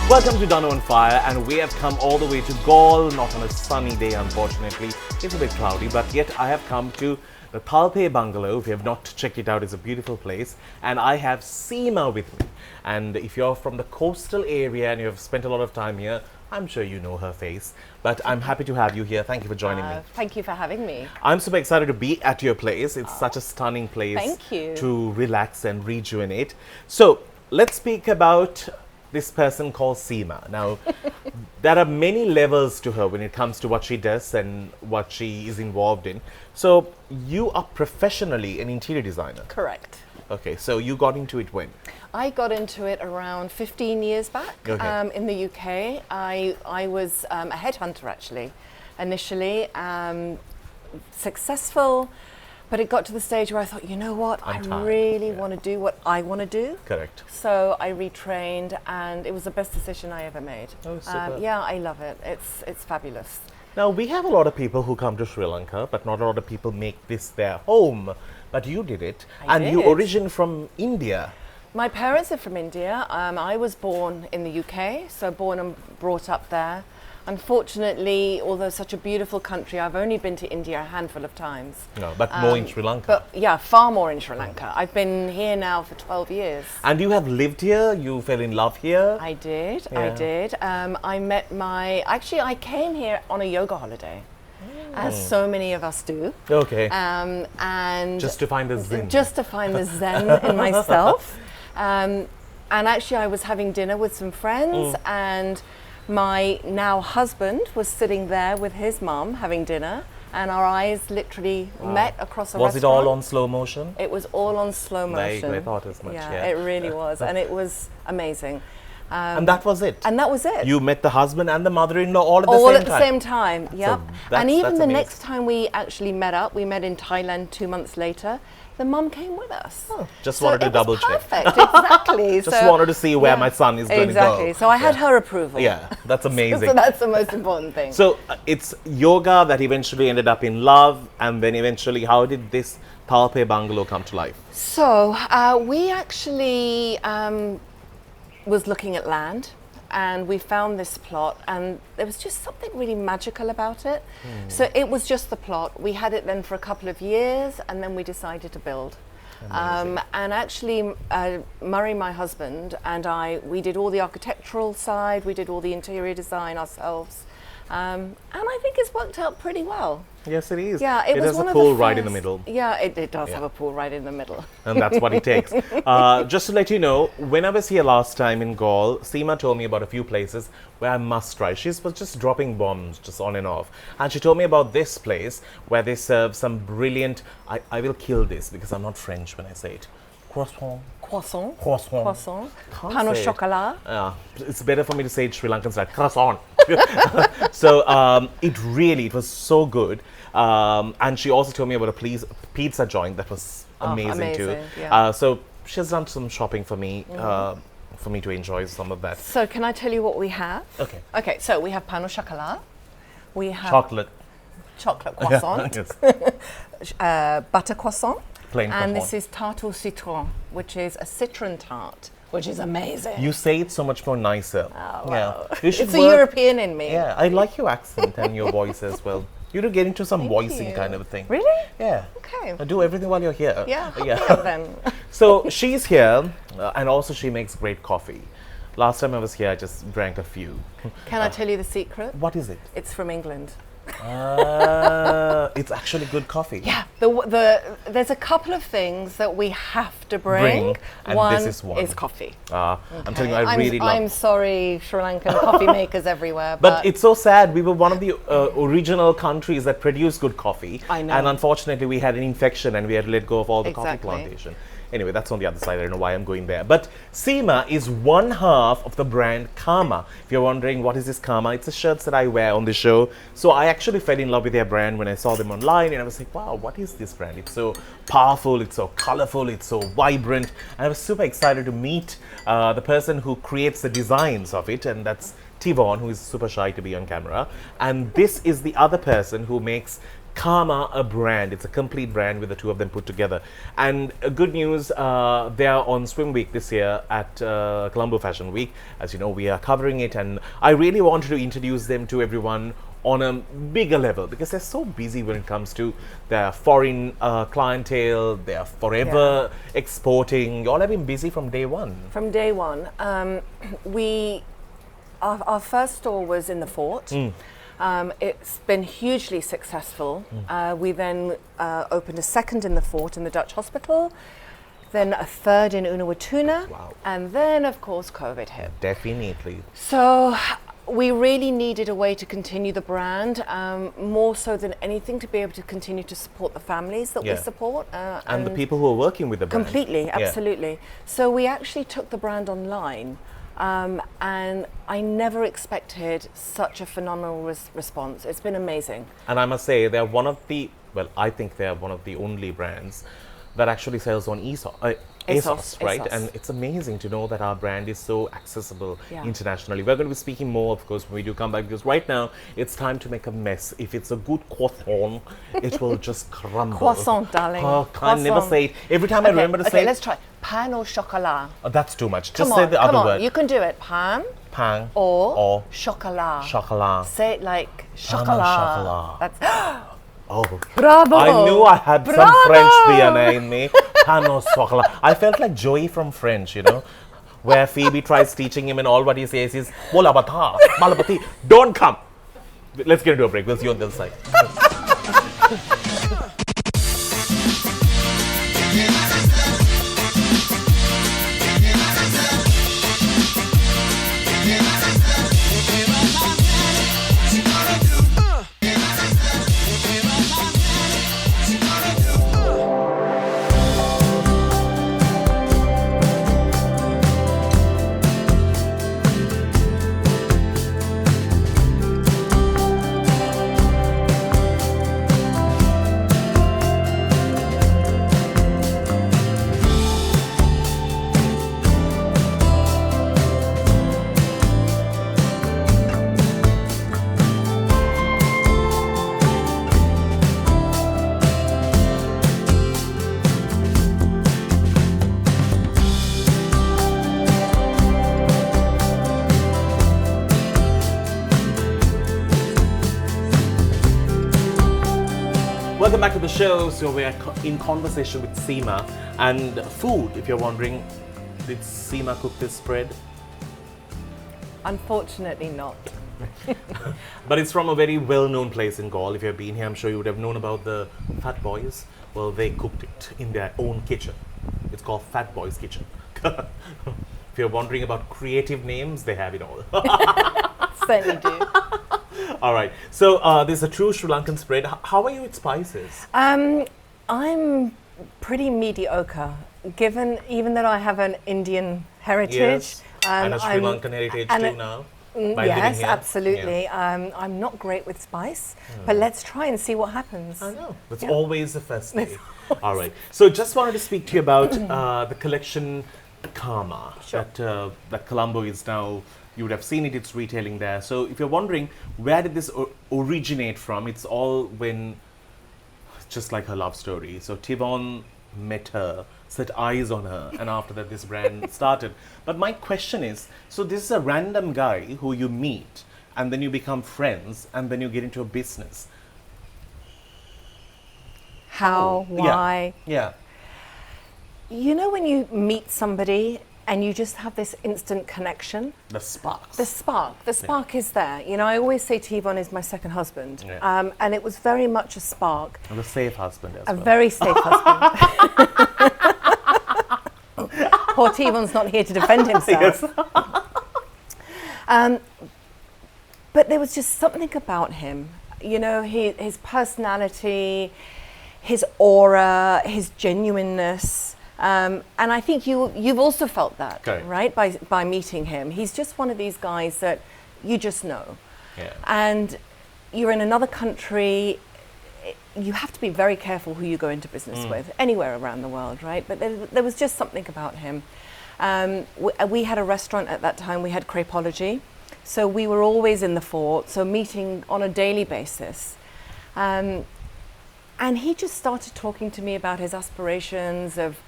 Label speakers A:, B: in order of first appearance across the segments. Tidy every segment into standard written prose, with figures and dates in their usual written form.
A: Welcome to Danu on Fire, and we have come all the way to Gaul, not on a sunny day unfortunately. It's a bit cloudy, but yet I have come to the hi.lk bungalow. If you have not checked it out, it's a beautiful place, and I have Seema with me. And if you're from the coastal area and you have spent a lot of time here, I'm sure you know her face, but I'm happy to have you here. Thank you for joining me.
B: Thank you for having me.
A: I'm super excited to be at your place. It's such a stunning place.
B: Thank you.
A: To relax and rejuvenate. So let's speak about this person called Seema. Now, there are many levels to her when it comes to what she does and what she is involved in. So you are professionally an interior designer.
B: Correct.
A: Okay, so you got into it when?
B: I got into it around 15 years back in the UK. I was a headhunter actually, initially. Successful, but it got to the stage where I thought, you know what, I really want to do what I want to do.
A: Correct.
B: So I retrained, and it was the best decision I ever made.
A: Oh, super.
B: Yeah, I love it. It's fabulous.
A: Now, we have a lot of people who come to Sri Lanka, but not a lot of people make this their home. But you did it, you origin from India.
B: My parents are from India. I was born in the UK, so born and brought up there. Unfortunately, although such a beautiful country, I've only been to India a handful of times.
A: No, but more in Sri Lanka.
B: But yeah, far more in Sri Lanka. I've been here now for 12 years.
A: And you have lived here? You fell in love here?
B: I did, I did. I met actually I came here on a yoga holiday, as so many of us do.
A: Okay.
B: And
A: just to find the zen.
B: Just to find the zen in myself. And actually I was having dinner with some friends, and my now husband was sitting there with his mum having dinner, and our eyes literally met across a restaurant.
A: Was it all on slow motion?
B: It was all on slow motion.
A: I thought as much, yeah.
B: It really was, and it was amazing.
A: And that was it?
B: And that was it.
A: You met the husband and the mother-in-law all at the same time?
B: Yep.
A: So
B: and even the next time we actually met up, we met in Thailand 2 months later, the mum came with us.
A: Oh, just wanted to double check.
B: Perfect, exactly.
A: Just wanted to see where my son is going to go.
B: Exactly. So I had her approval.
A: Yeah, that's amazing.
B: So that's the most important thing.
A: So it's yoga that eventually ended up in love, and then eventually how did this hi.lk bungalow come to life?
B: So we actually was looking at land, and we found this plot, and there was just something really magical about it. So it was just the plot. We had it then for a couple of years, and then we decided to build. And actually Murray, my husband, and we did all the architectural side, we did all the interior design ourselves, and I think it's worked out pretty well.
A: Yes, it is.
B: Yeah, it was
A: has
B: one
A: a
B: of
A: pool
B: the
A: right in the middle.
B: Yeah, it does have a pool right in the middle.
A: And that's what it takes. Just to let you know, when I was here last time in Gaul, Seema told me about a few places where I must try. She was just dropping bombs just on and off. And she told me about this place where they serve some brilliant, I will kill this because I'm not French when I say it, croissant.
B: Pain au chocolat.
A: It's better for me to say it Sri Lankan style, croissant. So it was so good. And she also told me about a pizza joint that was amazing too.
B: Yeah.
A: So she has done some shopping for me to enjoy some of that.
B: So can I tell you what we have?
A: Okay.
B: Okay, so we have pain au chocolat. We have
A: chocolate
B: croissant. Butter croissant.
A: Plain
B: and
A: croissant.
B: this is tarte au citron, which is a citron tart, which is amazing.
A: You say it so much more nicer.
B: Oh, well.
A: You should
B: it's a European in me.
A: Yeah, I like your accent and your voice as well. You do get into some voicing kind of thing.
B: Really?
A: Yeah.
B: Okay.
A: I do everything while you're here.
B: Yeah, then.
A: So she's here, and also she makes great coffee. Last time I was here, I just drank a few.
B: Can I tell you the secret?
A: What is it?
B: It's from England.
A: It's actually good coffee.
B: Yeah, there's a couple of things that we have to bring.
A: And
B: one
A: this is one.
B: Is coffee.
A: I'm telling you, I really love.
B: I'm sorry, Sri Lankan coffee makers everywhere,
A: but it's so sad. We were one of the original countries that produced good coffee.
B: I know.
A: And unfortunately, we had an infection, and we had to let go of all the coffee plantation. Anyway, that's on the other side. I don't know why I'm going there. But Seema is one half of the brand Karma. If you're wondering what is this Karma, it's the shirts that I wear on the show. So I actually fell in love with their brand when I saw them online, and I was like, wow, what is this brand? It's so powerful, it's so colorful, it's so vibrant. And I was super excited to meet the person who creates the designs of it, and that's Tivon, who is super shy to be on camera. And this is the other person who makes Karma a brand. It's a complete brand with the two of them put together. And good news, they are on Swim Week this year at Colombo Fashion Week. As you know, we are covering it, and I really wanted to introduce them to everyone on a bigger level because they're so busy when it comes to their foreign clientele. They are forever exporting. You all have been busy from day one.
B: From day one. Our first store was in the Fort. It's been hugely successful. We then opened a second in the Fort in the Dutch Hospital, then a third in Unawatuna, and then of course COVID hit.
A: Definitely.
B: So we really needed a way to continue the brand, more so than anything, to be able to continue to support the families that we support.
A: And the people who are working with the brand.
B: Completely, absolutely. So we actually took the brand online, and I never expected such a phenomenal response. It's been amazing.
A: And I must say, they're one of the, well, I think they're one of the only brands that actually sells on ASOS, right?
B: ASOS.
A: And it's amazing to know that our brand is so accessible internationally. We're going to be speaking more, of course, when we do come back, because right now it's time to make a mess. If it's a good croissant, it will just crumble.
B: Croissant, darling.
A: Oh, can't never say it. Every time I remember to say it.
B: Okay, let's try. Pain au chocolat.
A: Oh, that's too much. Just say the other word.
B: You can do it. Pain
A: Pain
B: or chocolat.
A: Chocolat.
B: Say it like chocolat.
A: Pain au chocolat.
B: That's
A: Oh,
B: bravo!
A: I knew I had some French DNA in me. Pain au chocolat. I felt like Joey from French, you know, where Phoebe tries teaching him and all what he says is "Bolabata, malabati." Don't come. Let's get into a break. We'll see you on the other side. Welcome back to the show. So we're in conversation with Seema and food. If you're wondering, did Seema cook this spread?
B: Unfortunately not.
A: But it's from a very well-known place in Gaul. If you've been here, I'm sure you would have known about the Fat Boys. Well, they cooked it in their own kitchen. It's called Fat Boys Kitchen. If you're wondering about creative names, they have it all.
B: Certainly do.
A: All right. So this is a true Sri Lankan spread. How are you with spices?
B: I'm pretty mediocre, given even that I have an Indian heritage.
A: Yes, and a Sri Lankan heritage too now.
B: Yes, absolutely. Yeah. I'm not great with spice, but let's try and see what happens.
A: I know. It's always the first day. All right. So just wanted to speak to you about the collection Karma that Colombo is now. You would have seen it, it's retailing there. So if you're wondering, where did this originate from? It's all when, just like her love story. So Tivon met her, set eyes on her, and after that this brand started. But my question is, so this is a random guy who you meet, and then you become friends, and then you get into a business.
B: How? Why?
A: Yeah.
B: You know when you meet somebody and you just have this instant connection?
A: The spark.
B: The spark is there. You know, I always say Tivon is my second husband.
A: Yeah.
B: And it was very much a spark.
A: And a safe husband as
B: well.
A: A
B: very safe husband. Poor Tivon's not here to defend himself.
A: Yes.
B: But there was just something about him. You know, his personality, his aura, his genuineness. And I think you've also felt that, right? By meeting him. He's just one of these guys that you just know.
A: Yeah.
B: And you're in another country. You have to be very careful who you go into business with, anywhere around the world, right? But there was just something about him. We had a restaurant at that time. We had Crepology. So we were always in the Fort, so meeting on a daily basis. And he just started talking to me about his aspirations of,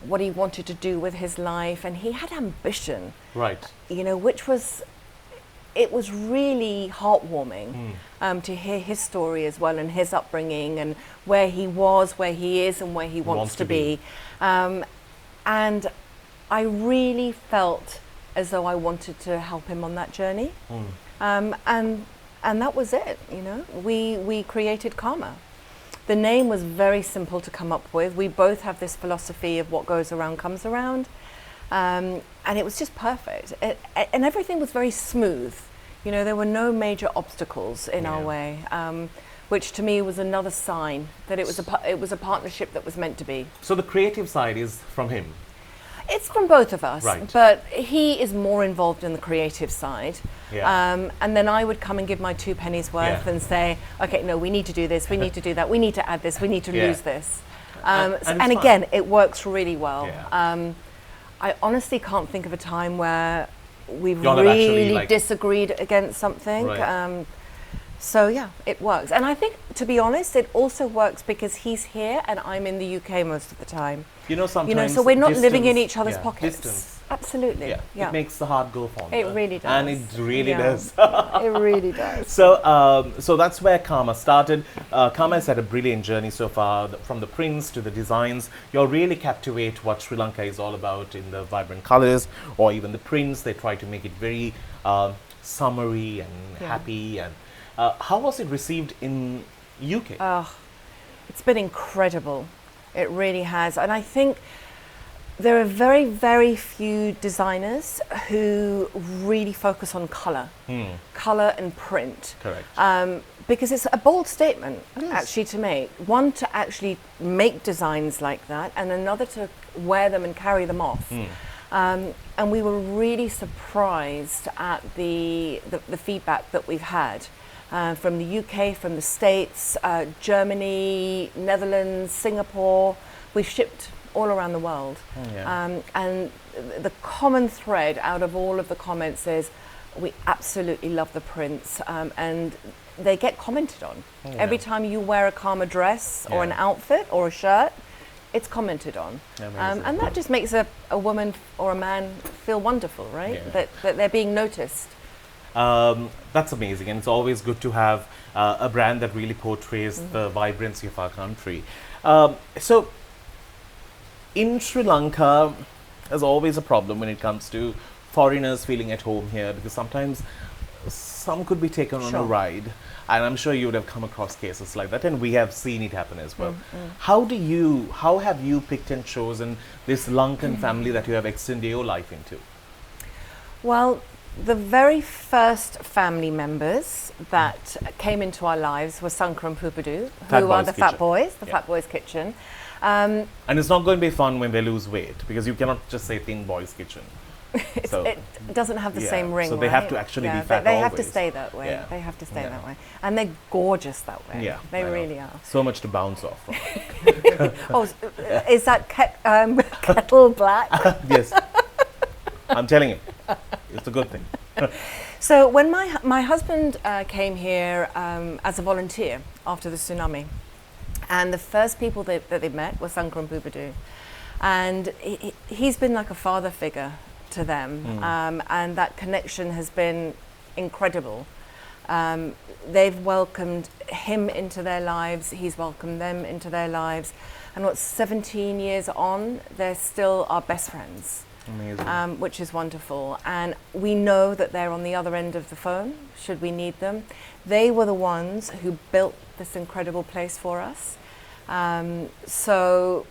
B: what he wanted to do with his life, and he had ambition.
A: Right.
B: It was really heartwarming to hear his story as well, and his upbringing, and where he was, where he is, and where he wants to be. And I really felt as though I wanted to help him on that journey. And that was it, We created Karma. The name was very simple to come up with. We both have this philosophy of what goes around comes around. And it was just perfect. And everything was very smooth. There were no major obstacles in our way, which to me was another sign that it was a partnership that was meant to be.
A: So the creative side is from him?
B: It's from both of us,
A: right.
B: But he is more involved in the creative side.
A: Yeah.
B: And then I would come and give my 2 pennies worth and say, okay, no, we need to do this, we need to do that, we need to add this, we need to lose this. And again, it works really well.
A: Yeah.
B: I honestly can't think of a time where we've
A: Y'all
B: really disagreed against something.
A: Right.
B: So yeah, it works. And I think, to be honest, it also works because he's here and I'm in the UK most of the time.
A: Sometimes
B: so we're not living in each other's pockets.
A: Distance.
B: Absolutely.
A: Yeah. It makes the heart go fonder.
B: It really does.
A: And it really does.
B: It really does.
A: So that's where Karma started. Karma has had a brilliant journey so far, from the prints to the designs. You'll really captivate what Sri Lanka is all about in the vibrant colors, or even the prints. They try to make it very summery and happy. And how was it received in UK?
B: It's been incredible. It really has. And I think there are very, very few designers who really focus on colour and print.
A: Correct.
B: Because it's a bold statement, actually, to make. One, to actually make designs like that, and another to wear them and carry them off. And we were really surprised at the feedback that we've had. From the UK, from the States, Germany, Netherlands, Singapore. We've shipped all around the world. And the common thread out of all of the comments is, we absolutely love the prints, and they get commented on. Every time you wear a Karma dress or an outfit or a shirt, it's commented on. And that just makes a woman or a man feel wonderful, right? That they're being noticed.
A: That's amazing, and it's always good to have a brand that really portrays the vibrancy of our country. So in Sri Lanka, there's always a problem when it comes to foreigners feeling at home here, because sometimes some could be taken on a ride, and I'm sure you would have come across cases like that, and we have seen it happen as well. How have you picked and chosen this Lankan family that you have extended your life into?
B: Well, the very first family members that came into our lives were Sankar and Pupadu, who are the Fat Boys, the Fat Boys Kitchen.
A: And it's not going to be fun when they lose weight, because you cannot just say Thin Boys Kitchen.
B: It doesn't have the same ring,
A: so they have to actually be fat
B: They
A: always.
B: have to stay that way. They have to stay that way. And they're gorgeous that way. They really are.
A: So much to bounce off from.
B: Is that kettle black?
A: Yes. I'm telling you. It's a good thing.
B: So when my husband came here as a volunteer after the tsunami, and the first people that they met were Sankar and Pupadu, and he's been like a father figure to them, and that connection has been incredible. They've welcomed him into their lives, he's welcomed them into their lives, and 17 years on, they're still our best friends.
A: Amazing.
B: Which is wonderful. And we know that they're on the other end of the phone, should we need them. They were the ones who built this incredible place for us. So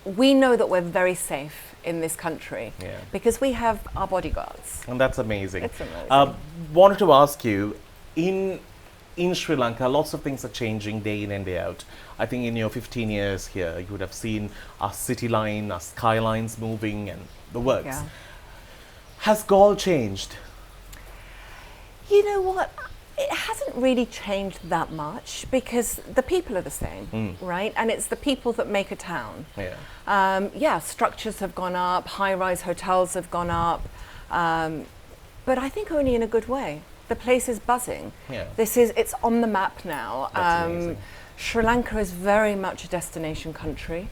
B: we know that we're very safe in this country because we have our bodyguards.
A: And that's amazing.
B: It's amazing.
A: Wanted to ask you, in Sri Lanka, lots of things are changing day in and day out. I think in your 15 years here, you would have seen our city line, our skylines moving and the works. Has Gaul changed?
B: You know what? It hasn't really changed that much because the people are the same, right? And it's the people that make a town. Structures have gone up, high-rise hotels have gone up, but I think only in a good way. The place is buzzing. It's on the map now. Sri Lanka is very much a destination country.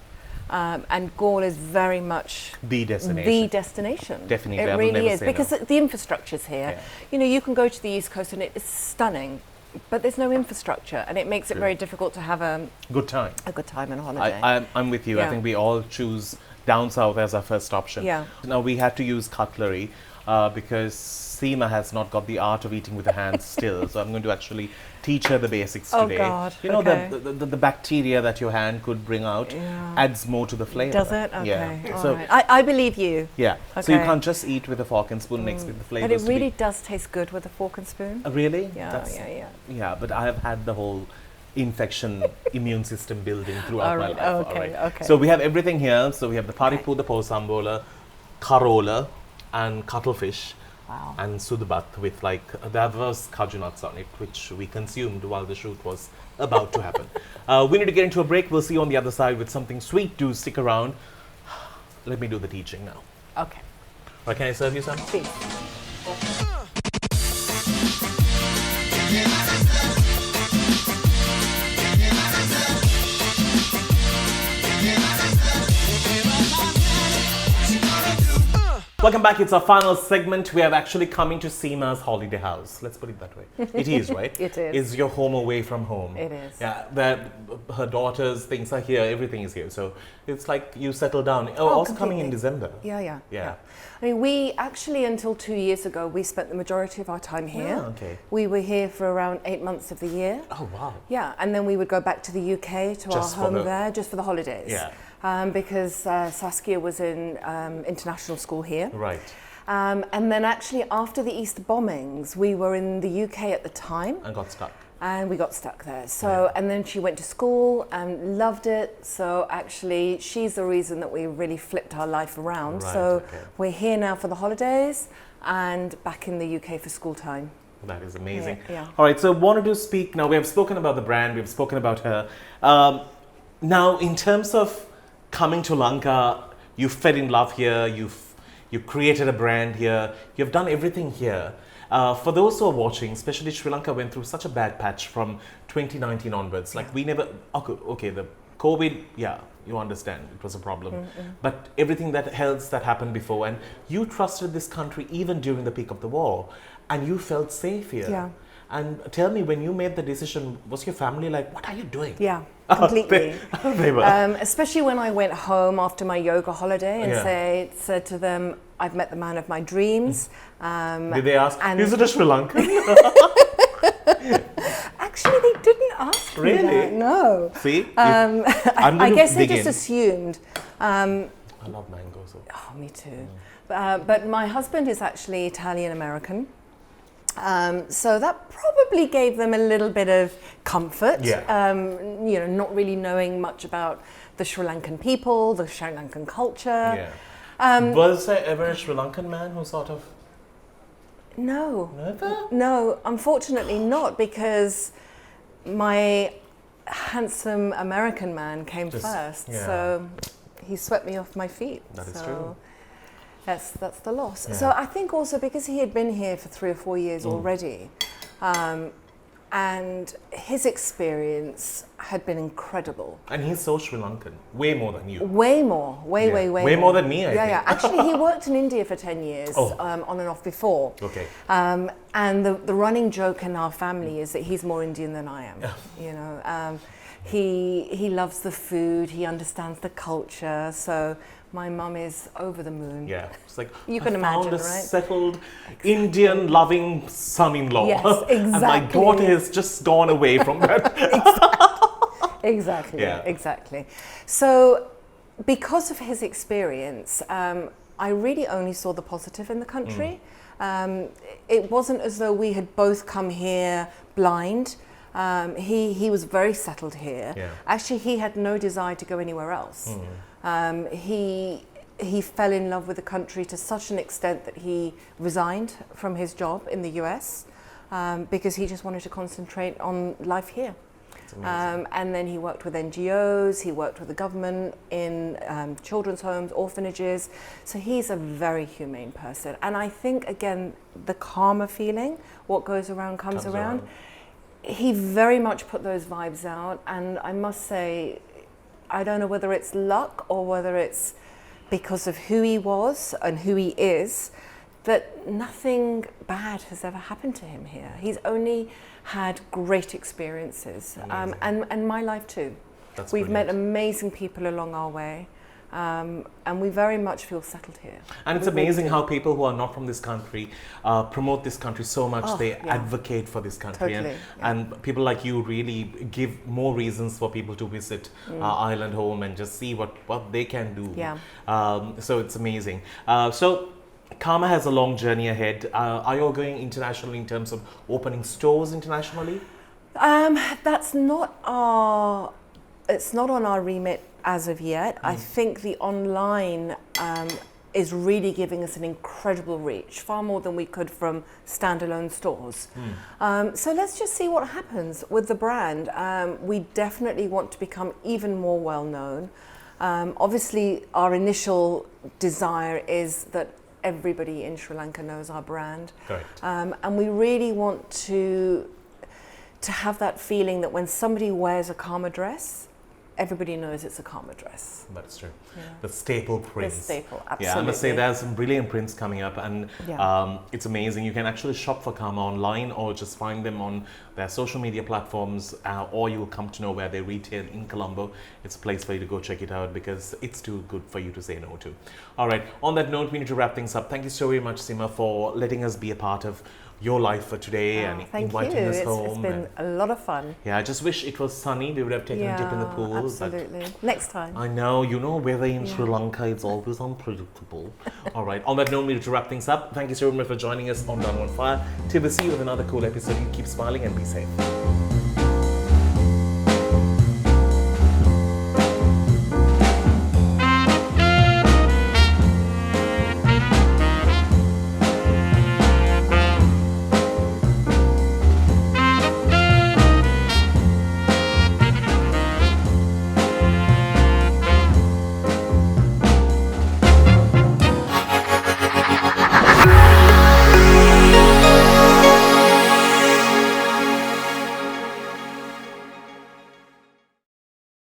B: And Gaul is very much
A: the destination.
B: The destination.
A: Definitely,
B: it
A: I will
B: really
A: never
B: is
A: say
B: because
A: no.
B: the infrastructure's here.
A: Yeah.
B: You know, you can go to the East Coast and it is stunning, but there's no infrastructure, and it makes it very difficult to have a
A: good time.
B: A good time on holiday.
A: I'm with you.
B: Yeah.
A: I think we all choose down south as our first option.
B: Yeah.
A: Now we had to use cutlery because Seema has not got the art of eating with her hands still. So I'm going to actually teach her the basics today.
B: Oh God!
A: You know,
B: okay.
A: the bacteria that your hand could bring out adds more to the flavor.
B: Does it? Okay.
A: Yeah.
B: All
A: So
B: right. I believe you.
A: yeah. So you
B: Okay.
A: can't just eat with a fork and spoon and expect the flavors.
B: But it
A: to
B: really
A: be
B: does taste good with a fork and spoon.
A: Really?
B: Yeah.
A: Yeah, but I have had the whole infection immune system building throughout
B: All
A: my
B: right,
A: life.
B: okay,
A: All right.
B: okay.
A: So we have everything here. So we have the paripu, the posambola, karola, and cuttlefish.
B: Wow.
A: And sudabat with like there was kaju nuts on it, which we consumed while the shoot was about to happen. We need to get into a break. We'll see you on the other side with something sweet. Do stick around. Let me do the teaching now.
B: Okay.
A: Or can I serve you some?
B: Please.
A: Welcome back. It's our final segment. We have actually come into Seema's holiday house. Let's put it that way. It is, right?
B: It is.
A: It's your home away from home.
B: It is.
A: Yeah, that her daughter's things are here. Everything is here. So it's like you settle down. Oh, also coming in
B: completely.
A: December.
B: Yeah. I mean, we actually, until 2 years ago, we spent the majority of our time here.
A: Ah, okay.
B: We were here for around 8 months of the year.
A: Oh, wow.
B: Yeah, and then we would go back to the UK, to
A: Just
B: our
A: for
B: home
A: the-
B: there, just for the holidays.
A: Yeah.
B: Because Saskia was in international school here.
A: Right.
B: And then actually after the Easter bombings, we were in the UK at the time.
A: And got stuck.
B: And we got stuck there. So, and then she went to school and loved it. So actually, she's the reason that we really flipped our life around.
A: Right,
B: so
A: okay.
B: we're here now for the holidays and back in the UK for school time.
A: That is amazing.
B: Yeah.
A: All right, so wanted to speak now. We have spoken about the brand. We've spoken about her. Now, in terms of coming to Lanka, you fell in love here. You created a brand here. You've done everything here. For those who are watching, especially Sri Lanka went through such a bad patch from 2019 onwards. Like we never, okay, the COVID, yeah, you understand, it was a problem. But everything that else that happened before, and you trusted this country even during the peak of the war, and you felt safe here.
B: Yeah.
A: And tell me, when you made the decision, was your family like, what are you doing?
B: Yeah, completely.
A: They were.
B: Especially when I went home after my yoga holiday and
A: Yeah.
B: said to them, I've met the man of my dreams.
A: Did they ask,
B: and-
A: is it a Sri Lankan?
B: Actually, they didn't ask me
A: Really?
B: that, no.
A: See?
B: I
A: going to
B: guess they
A: dig
B: just
A: in.
B: assumed.
A: I love mangoes. So.
B: Oh, me too. But my husband is actually Italian-American. So that probably gave them a little bit of comfort.
A: Yeah.
B: You know, not really knowing much about the Sri Lankan people, the Sri Lankan culture.
A: Yeah. Was there ever a Sri Lankan man who sort of...
B: No.
A: Never?
B: No, unfortunately not, because my handsome American man came
A: Just-
B: first.
A: yeah.
B: So he swept me off my feet.
A: That is
B: so
A: true.
B: That's the loss.
A: Yeah.
B: So I think also because he had been here for 3 or 4 years already, and his experience had been incredible.
A: And he's so Sri Lankan, way more than you.
B: Way more, way,
A: Yeah.
B: way, way,
A: Way more than me, I
B: yeah,
A: think.
B: yeah. Actually, he worked in India for 10 years,
A: Oh.
B: on and off before.
A: Okay.
B: And the running joke in our family is that he's more Indian than I am. You know, he loves the food, he understands the culture. So my mum is over the moon.
A: Yeah. It's like,
B: You
A: I
B: can
A: found
B: imagine,
A: a
B: right?
A: settled Indian loving son-in-law.
B: Yes,
A: And my
B: exactly.
A: daughter has just gone away from that.
B: Exactly,
A: Yeah.
B: exactly. So because of his experience, I really only saw the positive in the country. It wasn't as though we had both come here blind. He was very settled here.
A: Yeah.
B: Actually, he had no desire to go anywhere else. He fell in love with the country to such an extent that he resigned from his job in the US because he just wanted to concentrate on life here. And then he worked with NGOs, he worked with the government in children's homes, orphanages. So he's a very humane person. And I think, again, the karma feeling, what goes around comes around. he very much put those vibes out, and I must say, I don't know whether it's luck or whether it's because of who he was and who he is, that nothing bad has ever happened to him here. He's only had great experiences, and my life too.
A: That's
B: We've met
A: brilliant.
B: amazing people along our way. And we very much feel settled here.
A: And it's amazing how people who are not from this country promote this country so much. They advocate for this country.
B: Totally,
A: and people like you really give more reasons for people to visit our island home and just see what they can do.
B: Yeah.
A: So it's amazing. So Karma has a long journey ahead. Are you all going internationally in terms of opening stores internationally?
B: That's not our... It's not on our remit as of yet. I think the online is really giving us an incredible reach, far more than we could from standalone stores. So let's just see what happens with the brand. We definitely want to become even more well known. Obviously, our initial desire is that everybody in Sri Lanka knows our brand.
A: Correct.
B: And we really want to have that feeling that when somebody wears a Karma dress, everybody knows it's a Karma dress.
A: That's true. Yeah. The staple prints.
B: The staple, absolutely.
A: Yeah, I must say there's some brilliant prints coming up, and it's amazing. You can actually shop for Karma online or just find them on their social media platforms, or you'll come to know where they retail in Colombo. It's a place for you to go check it out because it's too good for you to say no to. All right, on that note, we need to wrap things up. Thank you so very much, Seema, for letting us be a part of your life for today and inviting us home.
B: It's been a lot of fun.
A: Yeah, I just wish it was sunny. We would have taken a dip in the pool.
B: Absolutely. Next time.
A: I know, weather in Sri Lanka is always unpredictable. All right, on that note, we need to wrap things up. Thank you so much for joining us on Danu on Fire. Till we see you with another cool episode. You keep smiling and be safe.